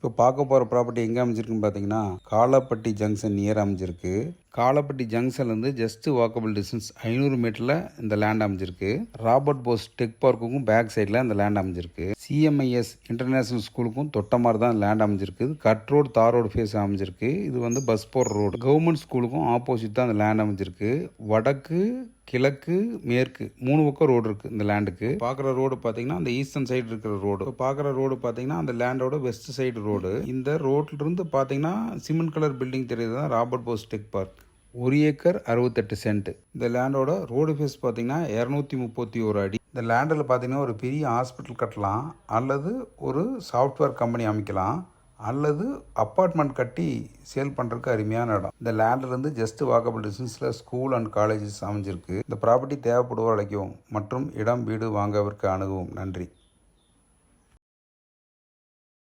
இப்போ பார்க்க போகிற ப்ராப்பர்ட்டி எங்கே அமைஞ்சிருக்குன்னு பார்த்தீங்கன்னா காலப்பட்டி ஜங்ஷன் நியர் அமைஞ்சிருக்கு. காலப்பட்டி ஜங்ஷன்லேருந்து ஜஸ்ட் வாக்கபிள் டிஸ்டன்ஸ் 500 மீட்டரில் இந்த லேண்ட் அமைஞ்சிருக்கு. ராபர்ட் போஸ் டெக் பார்க்குக்கும் பேக் சைடில் இந்த லேண்ட் அமைஞ்சிருக்கு. CMIS இன்டர்நேஷனல் ஸ்கூலுக்கும் தொட்ட மாதிரி தான் லேண்ட் அமைஞ்சிருக்கு. கட் ரோடு தார் ரோடு ஃபேஸ் அமைஞ்சிருக்கு. இது வந்து பஸ் போகிற ரோடு. கவர்மெண்ட் ஸ்கூலுக்கும் ஆப்போசிட் தான் இந்த லேண்ட் அமைஞ்சிருக்கு. வடக்கு, கிழக்கு, மேற்கு 3 பக்கம் ரோடு இருக்குது இந்த லேண்டுக்கு. பார்க்குற ரோடு பார்த்தீங்கன்னா அந்த ஈஸ்டர்ன் சைடு இருக்கிற ரோடு. பார்க்குற ரோடு பார்த்தீங்கன்னா அந்த லேண்டோட வெஸ்ட் சைடு ரோடு. இந்த ரோட்லேருந்து பார்த்தீங்கன்னா சிமெண்ட் கலர் பில்டிங் தெரியுது தான் Robert Bose tech park. 1 acre 68 cent. இந்த லேண்டோட ரோடு ஃபேஸ் பார்த்தீங்கன்னா 231 அடி. இந்த லேண்டில் பார்த்தீங்கன்னா ஒரு பெரிய ஹாஸ்பிட்டல் கட்டலாம், அல்லது ஒரு சாஃப்ட்வேர் கம்பெனி அமைக்கலாம், அல்லது அப்பார்ட்மெண்ட் கட்டி சேல் பண்ணுறதுக்கு அருமையான இடம். இந்த லேண்ட்லேருந்து ஜஸ்ட் வாக்கபிள் டிஸ்டன்ஸில் ஸ்கூல் அண்ட் காலேஜஸ் அமைஞ்சிருக்கு. இந்த ப்ராப்பர்ட்டி தேவைப்படுவோர் அழைக்கவும் மற்றும் இடம் வீடு வாங்கவிற்கு அணுகவும். நன்றி.